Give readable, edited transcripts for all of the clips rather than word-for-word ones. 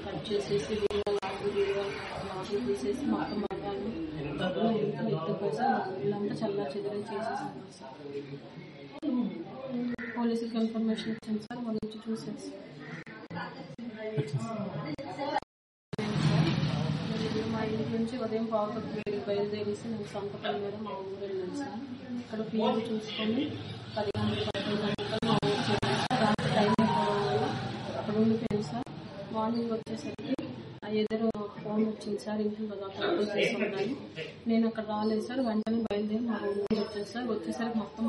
Cut చేసేసి video తీసేసి మొత్తం మగాన్ని డబ్బులు ఎత్తుకోసం వీళ్ళంతా చల్లా చెదిరే చేసేసాను సార్. పోలీసులకు ఇన్ఫర్మేషన్ ఇచ్చాను సార్, వాళ్ళు వచ్చి చూసేసి మా ఇంటి నుంచి ఉదయం పావుకి బయలుదేరేసి నేను సొంతపల్లి మీద మా ఊరు వెళ్ళాను సార్. ఇక్కడ ఫీజు చూసుకొని 10 గంటలు మా ఊరు చేయాలి సార్. రాత్రి టైం అయిపోవడం వల్ల అక్కడ ఉండిపోయాను సార్. మార్నింగ్ వచ్చేసరికి ఎదురు ఫోన్ వచ్చింది సార్, ఇంట్లో అప్లోడ్ చేసుకున్నాను. నేను అక్కడ రాలేదు సార్, వెంటనే బయలుదేరి మా ఊరు వచ్చాను సార్. వచ్చేసరికి మొత్తం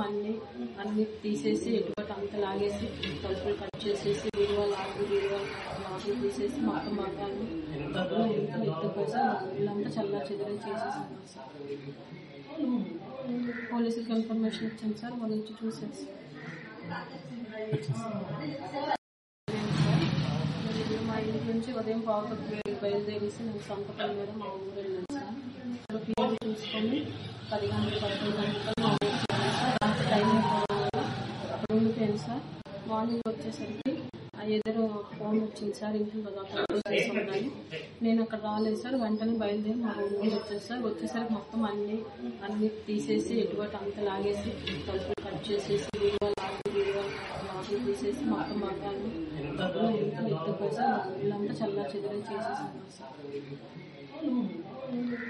అన్ని తీసేసి ఎటువంటి అంత లాగేసి తలుపులు కట్ చేసేసి వీడియో తీసేసి మొత్తం మగాన్ని డబ్బులు ఎత్తుకోసం వీళ్ళంతా చల్లా చెదిరే చేసేసాను సార్. పోలీసులకు ఇన్ఫర్మేషన్ ఇచ్చాను సార్, వాళ్ళు వచ్చి చూసేసి మా ఇంటి నుంచి ఉదయం పావుకి బయలుదేరేసి నేను సొంతపల్లి మీద మా ఊరు వెళ్ళాను సార్. ఇక్కడ ఫీజు చూసుకొని 10 గంటలు మా ఊరు చేయాలి సార్. రాత్రి టైం అయిపోవడం వల్ల అక్కడ ఉండిపోయాను సార్. మార్నింగ్ వచ్చేసరికి ఎదురు ఫోన్ వచ్చింది సార్, ఇంట్లో అప్లోడ్ చేసుకున్నాను. నేను అక్కడ రాలేదు సార్, వెంటనే బయలుదేరి మా ఊరు వచ్చాను సార్. వచ్చేసరికి మొత్తం అన్ని తీసేసి ఎటువంటి అంత లాగేసి తలుపులు కట్ చేసేసి వీడియో తీసేసి మొత్తం మగాన్ని డబ్బులు ఎత్తుకోసం వీళ్ళంతా చల్లా చెదిరే చేసేసాను సార్.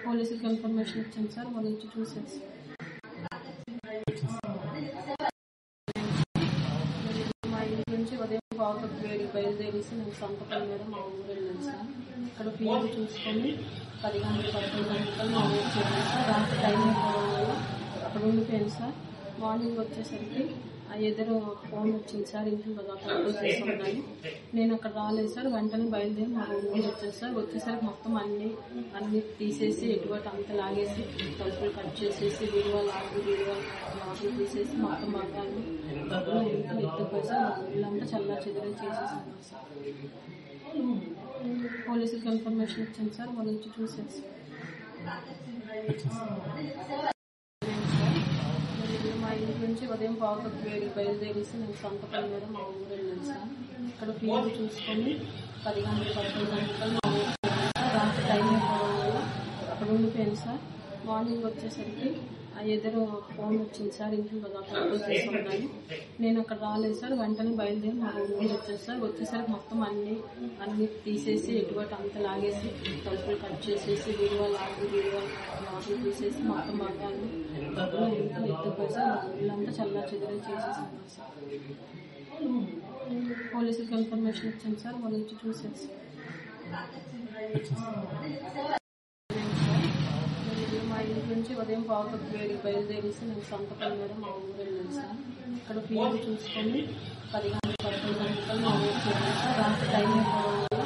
పోలీసులకు ఇన్ఫర్మేషన్ ఇచ్చాను సార్, వాళ్ళు వచ్చి చూసేసి మా ఇంటి నుంచి ఉదయం పావుకి బయలుదేరేసి నేను సొంతపల్లి మీద మా ఊరు వెళ్ళాను సార్. ఇక్కడ ఫీజు చూసుకొని 10 గంటలు మా ఊరు చేయాలి సార్. రాత్రి టైం అయిపోవడం వల్ల అక్కడ ఉండిపోయాను సార్. మార్నింగ్ వచ్చేసరికి ఎదురు ఫోన్ వచ్చింది సార్, ఇంట్లో అప్లోడ్ చేసుకున్నాను. నేను అక్కడ రాలేదు సార్, వెంటనే బయలుదేరి మా ఊరు వచ్చాను సార్. వచ్చేసరికి మొత్తం అన్ని తీసేసి ఎటువంటి అంత లాగేసి తలుపులు కట్ చేసేసి వీడియో తీసేసి మొత్తం మగాన్ని డబ్బులు ఎత్తుకోసం వీళ్ళంతా చల్లా చెదిరే చేసేసాను సార్. పోలీసులకు ఇన్ఫర్మేషన్ ఇచ్చాను సార్, వాళ్ళు వచ్చి చూసేసి మా ఇంటి నుంచి ఉదయం పావుకి బయలుదేరేసి నేను సొంతపల్లి మీద మా ఊరు వెళ్ళాను సార్. ఇక్కడ ఫీజు చూసుకొని 10 గంటలు మా ఊరు చేయాలి సార్. రాత్రి టైం అయిపోవడం వల్ల అక్కడ ఉండిపోయాను సార్. మార్నింగ్ వచ్చేసరికి ఎదురు ఫోన్ వచ్చింది సార్, ఇంట్లో అప్లోడ్ చేసుకున్నాను. నేను అక్కడ రాలేదు సార్, వెంటనే బయలుదేరి మా ఊరు వచ్చాను సార్. వచ్చేసరికి మొత్తం అన్ని తీసేసి ఎటువంటి అంత లాగేసి తలుపులు కట్ చేసేసి వీడియో తీసేసి మొత్తం మగాన్ని డబ్బులు ఎత్తుకోసం వీళ్ళంతా చల్లా చెదిరే చేసేసాను సార్. పోలీసులకు ఇన్ఫర్మేషన్ ఇచ్చాను సార్, వాళ్ళు వచ్చి చూసేసి మా ఇంటి నుంచి ఉదయం పావుకి బయలుదేరేసి నేను సొంతపల్లి మీద మా ఊరు వెళ్ళాను సార్. ఇక్కడ ఫీజు చూసుకొని 10 గంటలు మా ఊరు చేయాలి సార్. రాత్రి టైం అయిపోవడం వల్ల